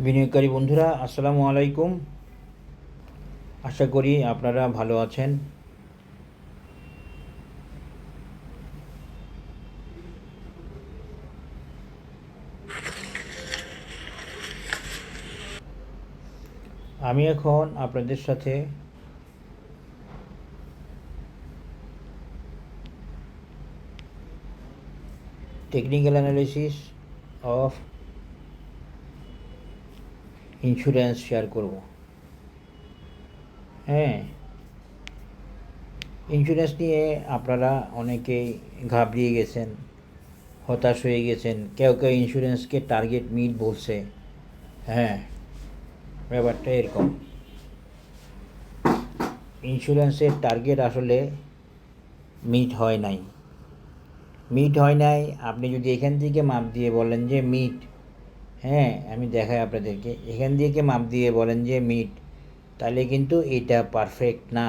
বিনিয়োগকারী বন্ধুরা আসসালামু আলাইকুম। আশা করি আপনারা ভালো আছেন। আমি এখন আপনাদের সাথে technical analysis of insurance share করব। হ্যাঁ, ইন্স্যুরেন্স নিয়ে আপনারা অনেকেই ঘাবড়িয়ে গেছেন, হতাশ হয়ে গেছেন। কেউ কেউ ইন্স্যুরেন্সকে টার্গেট মিট বলছে। হ্যাঁ, ব্যাপারটা এরকম। ইন্স্যুরেন্সের টার্গেট আসলে মিট হয় নাই। আপনি যদি এখান থেকে মাপ দিয়ে বলেন যে মিট, হ্যাঁ আমি দেখাই আপনাদেরকে, এখান থেকে মাপ দিয়ে বলেন যে মিট, তাহলে কিন্তু এটা পারফেক্ট না।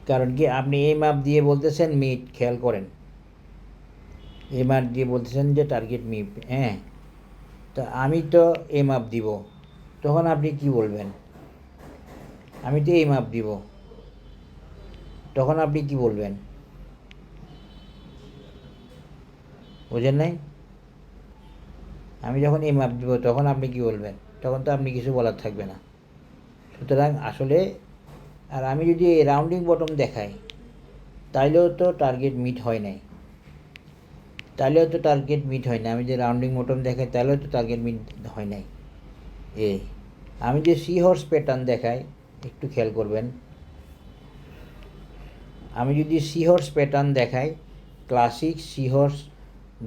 কারণ কি, আপনি এই মাপ দিয়ে বলতেছেন মিট, খেয়াল করেন, এই মাপ দিয়ে বলতেছেন যে টার্গেট মিট। হ্যাঁ, তো আমি তো এই মাপ দিব, তখন আপনি কি বলবেন? আমি তো এই মাপ দিব, তখন আপনি কি বলবেন? বোঝেন নাই? আমি যখন এই মাপ দিব তখন আপনি কি বলবেন? তখন তো আপনি কিছু বলার থাকবে না। সুতরাং আসলে, আর আমি যদি এই রাউন্ডিং বটম দেখাই, তাইলেও তো টার্গেট মিট হয় নাই। আমি যে রাউন্ডিং বটম দেখাই, তাহলেও তো টার্গেট মিট হয় নাই। আমি যে সি হর্স প্যাটার্ন দেখাই, একটু খেয়াল করবেন, আমি যদি সি হর্স প্যাটার্ন দেখাই, classic sea horse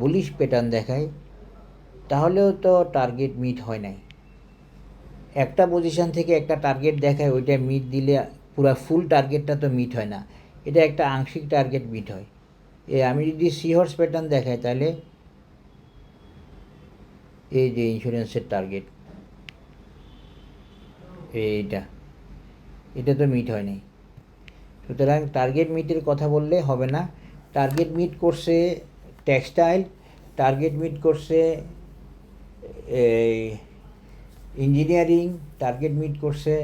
bullish pattern দেখাই, তাহলেও তো টার্গেট মিট হয় নাই। একটা পজিশন থেকে একটা টার্গেট দেখায়, ওইটা মিট দিলে পুরো ফুল টার্গেটটা তো মিট হয় না, এটা একটা আংশিক টার্গেট মিট হয়। আমি যদি সি হর্স প্যাটার্ন দেখাই, তাহলে এই যে ইন্স্যুরেন্সের টার্গেট, এটা তো মিট হয় নাই। সুতরাং টার্গেট মিটের কথা বললে হবে না। টার্গেট মিট করছে টেক্সটাইল, টার্গেট মিট করছে ইঞ্জিনিয়ারিং, টার্গেট মিট করছে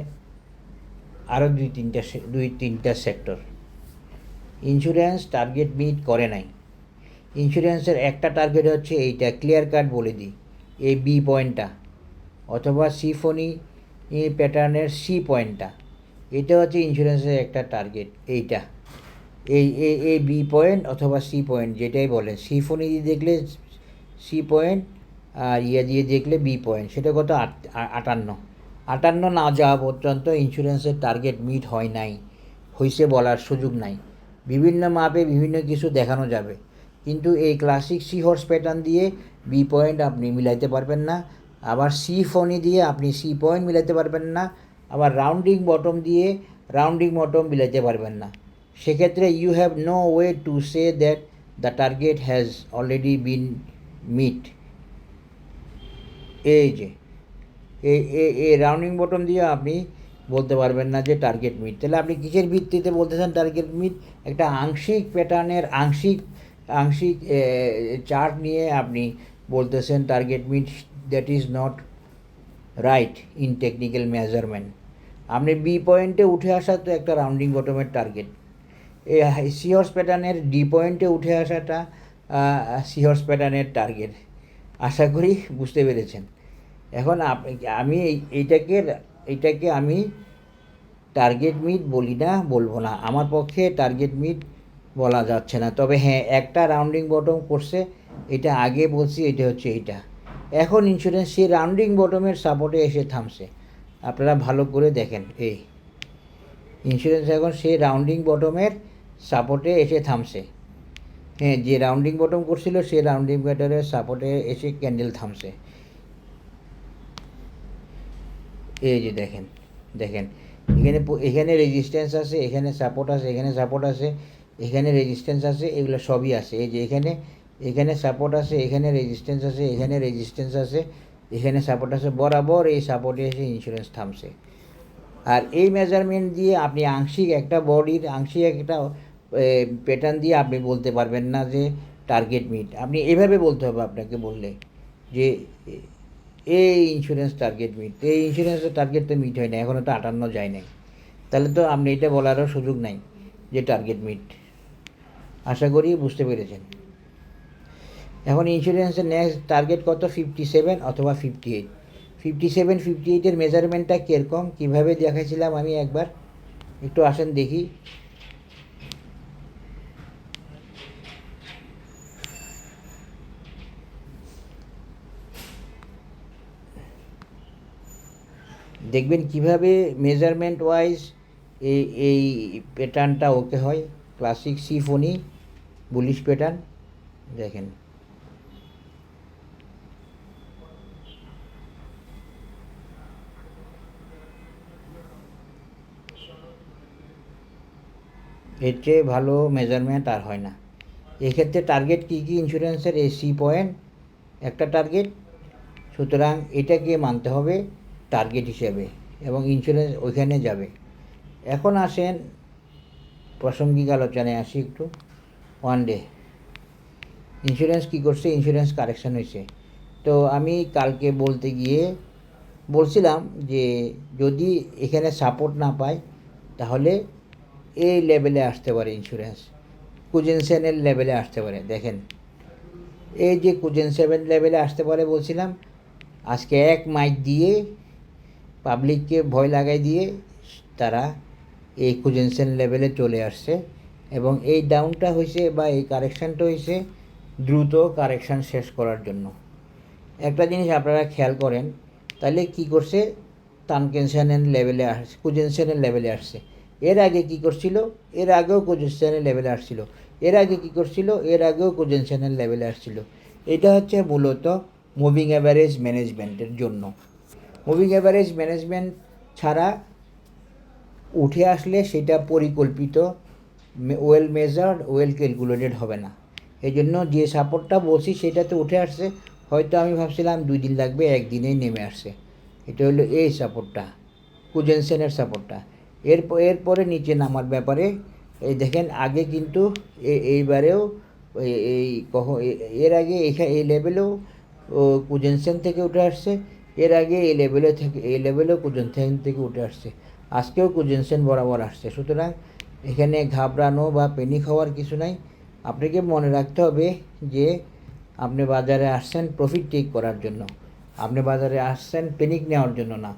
আরও দুই তিনটা সেক্টর। ইন্স্যুরেন্স টার্গেট মিট করে নাই। ইন্স্যুরেন্সের একটা টার্গেট হচ্ছে এইটা, ক্লিয়ার কাট বলে দিই, এই বি পয়েন্টটা, অথবা সিফনি প্যাটার্নের সি পয়েন্টটা, এটা হচ্ছে ইন্স্যুরেন্সের একটা টার্গেট। এইটা, এই বি পয়েন্ট অথবা সি পয়েন্ট, যেটাই বলে, সিফনি দিয়ে দেখলে সি পয়েন্ট, আর দিয়ে দেখলে বি পয়েন্ট, সেটা কত 58 না যাওয়া পর্যন্ত ইন্স্যুরেন্সের টার্গেট মিট হয় নাই, হইছে বলার সুযোগ নাই। বিভিন্ন মাপে বিভিন্ন কিছু দেখানো যাবে, কিন্তু এই ক্লাসিক সি হর্স প্যাটার্ন দিয়ে বি পয়েন্ট আপনি মিলাইতে পারবেন না, আবার সি ফনি দিয়ে আপনি সি পয়েন্ট মিলাইতে পারবেন না, আবার রাউন্ডিং বটম দিয়ে রাউন্ডিং বটম মিলাইতে পারবেন না। সেক্ষেত্রে you have no way to say that the target has already been meet. এই যে এই রাউন্ডিং বটম দিয়ে আপনি বলতে পারবেন না যে টার্গেট মিট। তাহলে আপনি কিসের ভিত্তিতে বলতেছেন টার্গেট মিট? একটা আংশিক প্যাটার্নের আংশিক চার্ট নিয়ে আপনি বলতেছেন target meet. That is not right in technical measurement. আপনি বি পয়েন্টে উঠে আসা তো একটা রাউন্ডিং বটমের টার্গেট, এই সি হর্স প্যাটার্নের ডি পয়েন্টে উঠে আসাটা সি হর্স প্যাটার্নের টার্গেট। আশা করি বুঝতে পেরেছেন। এখন আমি এইটাকে আমি টার্গেট মিট বলি না, বলবো না, আমার পক্ষে টার্গেট মিট বলা যাচ্ছে না। তবে হ্যাঁ, একটা রাউন্ডিং বটম করছে, এটা আগে বলছি, এটা হচ্ছে এইটা। এখন ইন্স্যুরেন্স সেই রাউন্ডিং বটমের সাপোর্টে এসে থামছে। আপনারা ভালো করে দেখেন, এই ইন্স্যুরেন্স এখন সেই রাউন্ডিং বটমের সাপোর্টে এসে থামছে। হ্যাঁ, যে রাউন্ডিং বটম করছিল সেই রাউন্ডিং বটমের সাপোর্টে এসে ক্যান্ডেল থামছে। এই যে দেখেন, এখানে রেজিস্ট্যান্স আছে, এখানে সাপোর্ট আছে, এখানে সাপোর্ট আছে, এখানে রেজিস্ট্যান্স আছে, এগুলো সবই আছে। এই যে এখানে সাপোর্ট আছে, এখানে রেজিস্ট্যান্স আছে, এখানে রেজিস্ট্যান্স আছে, এখানে সাপোর্ট আছে, বরাবর এই সাপোর্টে এসে ইন্স্যুরেন্স থামছে। আর এই মেজারমেন্ট দিয়ে আপনি আংশিক একটা বডির আংশিক একটা প্যাটার্ন দিয়ে আপনি বলতে পারবেন না যে টার্গেট মিট। আপনি এভাবে বলতে হবে আপনাকে, বললে যে এই ইন্স্যুরেন্স টার্গেট মিট, এই ইন্স্যুরেন্সের টার্গেট তো মিট হয় না, এখনও তো 58 যায় নাই, তাহলে তো আপনি এটা বলারও সুযোগ নাই যে টার্গেট মিট। আশা করি বুঝতে পেরেছেন। এখন ইন্স্যুরেন্সের নেক্সট টার্গেট কত? 57 অথবা 58। 57 58-এর মেজারমেন্টটা কীরকম, কীভাবে দেখাইছিলাম আমি একবার একটু আসেন দেখি। দেখবেন কিভাবে মেজারমেন্ট ওয়াইজ এই প্যাটার্নটা ওকে হয়, ক্লাসিক সিফোনি বুলিশ প্যাটার্ন। দেখেন এর চেয়ে ভালো মেজারমেন্ট আর হয় না। এক্ষেত্রে টার্গেট কী কী ইন্স্যুরেন্সের? এসি পয়েন্ট একটা টার্গেট, সুতরাং এটাকে মানতে হবে টার্গেট হিসেবে এবং ইন্স্যুরেন্স ওইখানে যাবে। এখন আসেন প্রাসঙ্গিক আলোচনায় আসি একটু। ওয়ান ডে ইন্স্যুরেন্স কী করছে? ইন্স্যুরেন্স কারেকশান হয়েছে। তো আমি কালকে বলতে গিয়ে বলছিলাম যে যদি এখানে সাপোর্ট না পায় তাহলে এই লেভেলে আসতে পারে ইন্স্যুরেন্স, কুজেনসেনের লেভেলে আসতে পারে। দেখেন এই যে কুজেনসেন লেভেলে আসতে পারে বলছিলাম, আজকে এক মাইক দিয়ে পাবলিককে ভয় লাগাই দিয়ে তারা এই কুজেনসেন লেভেলে চলে আসছে এবং এই ডাউনটা হয়েছে বা এই কারেকশানটা হয়েছে দ্রুত কারেকশান শেষ করার জন্য। একটা জিনিস আপনারা খেয়াল করেন, তাহলে কি করছে? তানকেনসেনের লেভেলে আসছে, কুজেনসেনের লেভেলে আসছে। এর আগে কি করছিল? এর আগেও কুজেনসেনের লেভেলে আসছিল। এর আগে কি করছিল? এর আগেও কুজেনসেনের লেভেলে আসছিল। এটা হচ্ছে মূলত মুভিং অ্যাভারেজ ম্যানেজমেন্টের জন্য। মুভিং অ্যাভারেজ ম্যানেজমেন্ট ছাড়া উঠে আসলে সেটা পরিকল্পিত, ওয়েল মেজার্ড, ওয়েল ক্যালকুলেটেড হবে না। এই জন্য যে সাপোর্টটা বলছি সেটাতে উঠে আসছে, হয়তো আমি ভাবছিলাম 2 দিন লাগবে, একদিনেই নেমে আসছে। এটা হলো এই সাপোর্টটা, কুজেনসেনের সাপোর্টটা। এরপরে নিচে নামার ব্যাপারে এই দেখেন আগে কিন্তু এইবারেও এই এর আগে এই লেভেলেও কুজেনসেন থেকে উঠে আসছে, এর আগে এই লেভেলেও কুজেনসেন থেকে উঠে আসছে, আজকেও কুজেনসেন বরাবর আসছে। সুতরাং এখানে ঘাবড়ানো বা প্যানিক হওয়ার কিছু নাই। আপনাকে মনে রাখতে হবে যে আপনি বাজারে আসছেন প্রফিট টেক করার জন্য, আপনি বাজারে আসছেন প্যানিক নেওয়ার জন্য না।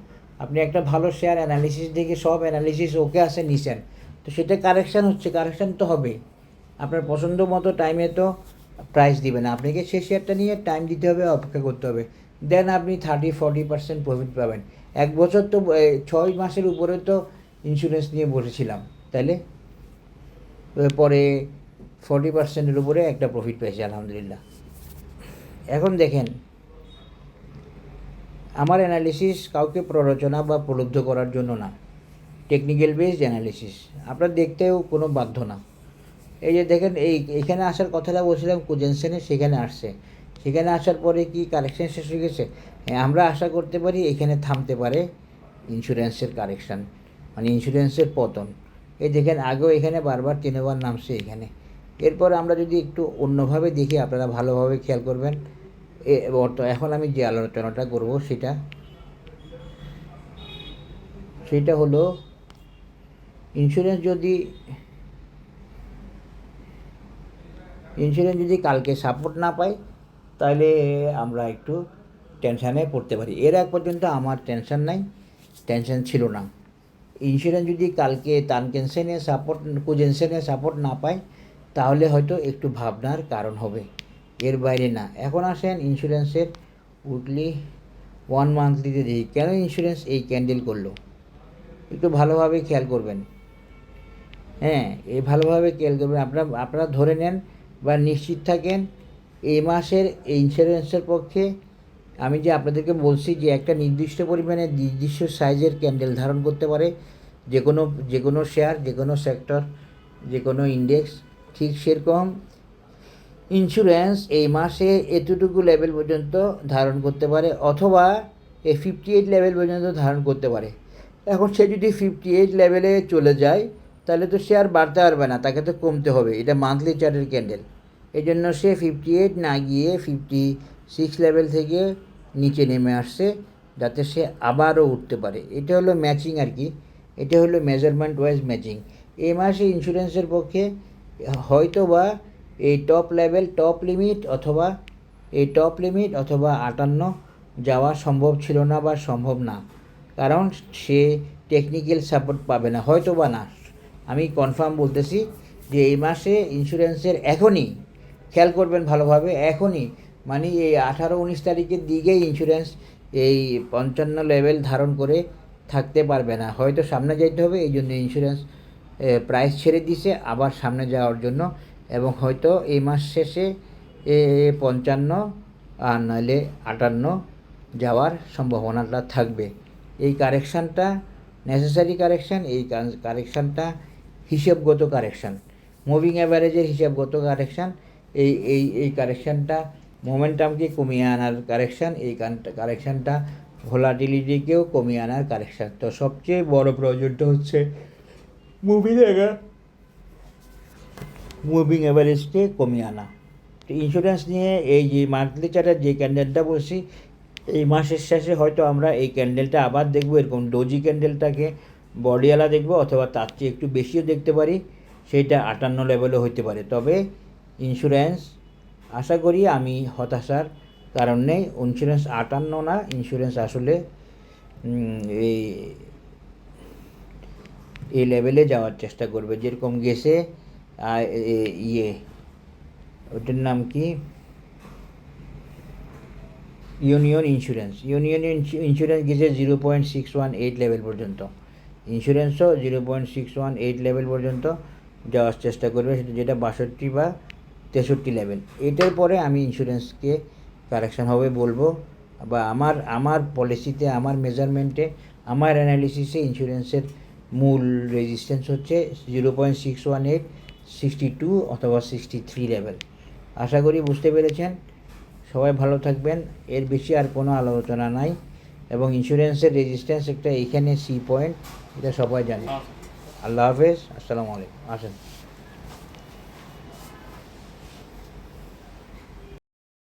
আপনি একটা ভালো শেয়ার অ্যানালিসিস দেখে সব অ্যানালিসিস ওকে আসে নিছেন, তো সেটা কারেকশান হচ্ছে, কারেকশান তো হবে। আপনার পছন্দ মতো টাইমে তো প্রাইস দিবে না, আপনাকে সেই শেয়ারটা নিয়ে টাইম দিতে হবে, অপেক্ষা করতে হবে, দেন আপনি 30-40% প্রফিট পাবেন। 1 বছর তো 6 মাসের উপরে তো ইন্স্যুরেন্স নিয়ে বসেছিলাম, তাইলে পরে 40%-এর উপরে একটা প্রফিট পেয়েছি আলহামদুলিল্লাহ। এখন দেখেন আমার অ্যানালিসিস কাউকে প্ররোচনা বা প্রলুব্ধ করার জন্য না, টেকনিক্যাল বেসড অ্যানালিসিস, আপনার দেখতেও কোনো বাধ্য না। এই যে দেখেন এইখানে আসার কথাটা বলছিলাম কুজেনসেনে, সেখানে আসছে, সেখানে আসার পরে কি কারেকশান শেষ হয়ে গেছে? আমরা আশা করতে পারি এখানে থামতে পারে ইন্স্যুরেন্সের কারেকশান, মানে ইন্স্যুরেন্সের পতন। এই দেখেন আগেও এখানে বারবার 3বার নামছে এখানে। এরপর আমরা যদি একটু অন্যভাবে দেখি, আপনারা ভালোভাবে খেয়াল করবেন। এখন আমি যে আলোচনাটা করব সেটা হলো ইন্স্যুরেন্স যদি কালকে সাপোর্ট না পায় তাহলে আমরা একটু টেনশানে পড়তে পারি। এর আগ পর্যন্ত আমার টেনশান নাই, টেনশান ছিল না। ইন্স্যুরেন্স যদি কালকে কুজেনসেনে সাপোর্ট না পায় তাহলে হয়তো একটু ভাবনার কারণ হবে, এর বাইরে না। এখন আসেন ইন্স্যুরেন্সের উইকলি 1 মান্থলিতে দেখি কেন ইন্স্যুরেন্স এই ক্যান্ডেল করলো, একটু ভালোভাবে খেয়াল করবেন। হ্যাঁ, এই ভালোভাবে খেয়াল করবেন। আপনারা ধরে নেন বা নিশ্চিত থাকেন এই মাসের এই ইন্স্যুরেন্সের পক্ষে আমি যে আপনাদেরকে বলছি যে একটা নির্দিষ্ট পরিমাণে নির্দিষ্ট সাইজের ক্যান্ডেল ধারণ করতে পারে যে কোনো শেয়ার, যে কোনো সেক্টর, যে কোনো ইন্ডেক্স, ঠিক সেরকম ইন্স্যুরেন্স এই মাসে এতটুকু লেভেল পর্যন্ত ধারণ করতে পারে, অথবা এই 58 লেভেল পর্যন্ত ধারণ করতে পারে। এখন সে যদি 58 লেভেলে চলে যায় তাহলে তো সে আর বাড়তে পারবে না, তাকে তো কমতে হবে। এটা মান্থলি চার্টের ক্যান্ডেল, এই জন্য সে 58 না গিয়ে 56 লেভেল থেকে নিচে নেমে আসছে, যাতে সে আবারও উঠতে পারে। এটা হলো ম্যাচিং আর কি, এটা হলো মেজারমেন্ট ওয়াইজ ম্যাচিং। এই মাসে ইন্স্যুরেন্সের পক্ষে হয়তো বা এই টপ লিমিট অথবা 58 যাওয়া সম্ভব ছিল না বা সম্ভব না, কারণ সে টেকনিক্যাল সাপোর্ট পাবে না, হয়তো বা না। আমি কনফার্ম বলতেছি যে এই মাসে ইন্স্যুরেন্সের এখনই, খেয়াল করবেন ভালোভাবে, এখনই মানে এই 18-19 তারিখের দিকেই ইন্স্যুরেন্স এই 55 লেভেল ধারণ করে থাকতে পারবে না, হয়তো সামনে যেতে হবে। এই জন্য ইন্স্যুরেন্স প্রাইস ছেড়ে দিছে আবার সামনে যাওয়ার জন্য, এবং হয়তো এই মাস শেষে 55 আর নইলে 58 যাওয়ার সম্ভাবনাটা থাকবে। এই কারেকশানটা নেসেসারি কারেকশান, এই কারেকশানটা হিসেবগত কারেকশান, মুভিং অ্যাভারেজের হিসাবগত কারেকশান। এই কারেকশানটা মোমেন্টামকে কমিয়ে আনার কারেকশান, এই কারেকশানটা ভোলাটিলিটিকেও কমিয়ে আনার কারেকশান। তো সবচেয়ে বড় প্রয়োজনটা হচ্ছে মুভিং অ্যাভারেজকে কমিয়ে আনা। তো ইন্স্যুরেন্স নিয়ে এই যে মান্থলি চার্টার যে ক্যান্ডেলটা বলছি, এই মাসের শেষে হয়তো আমরা এই ক্যান্ডেলটা আবার দেখব, এরকম ডোজি ক্যান্ডেলটাকে বডিওয়ালা দেখব, অথবা তার চেয়ে একটু বেশিও দেখতে পারি, সেইটা 58 লেভেলও হইতে পারে। তবে ইন্স্যুরেন্স আশা করি আমি হতাশার কারণ নেই, ইন্স্যুরেন্স 58 না, ইন্স্যুরেন্স আসলে এই লেভেলে যাওয়ার চেষ্টা করবে, যেরকম গেছে ওটার নাম কি, ইউনিয়ন ইন্স্যুরেন্স গেছে 0.618 লেভেল পর্যন্ত, ইন্স্যুরেন্সও 0.618 লেভেল পর্যন্ত যাওয়ার চেষ্টা করবে, সেটা যেটা 62 বা 63 লেভেল। এটার পরে আমি ইন্স্যুরেন্সকে কারেকশান হবে বলবো, বা আমার পলিসিতে, আমার মেজারমেন্টে, আমার অ্যানালিসিসে ইন্স্যুরেন্সের মূল রেজিস্ট্যান্স হচ্ছে 0.618, 62 অথবা 63 লেভেল। আশা করি বুঝতে পেরেছেন। সবাই ভালো থাকবেন, এর বেশি আর কোনো আলোচনা নাই। এবং ইন্স্যুরেন্সের রেজিস্ট্যান্স একটা এইখানে সি পয়েন্ট, এটা সবাই জানে। আল্লাহ হাফেজ, আসসালামু আলাইকুম। আসেন।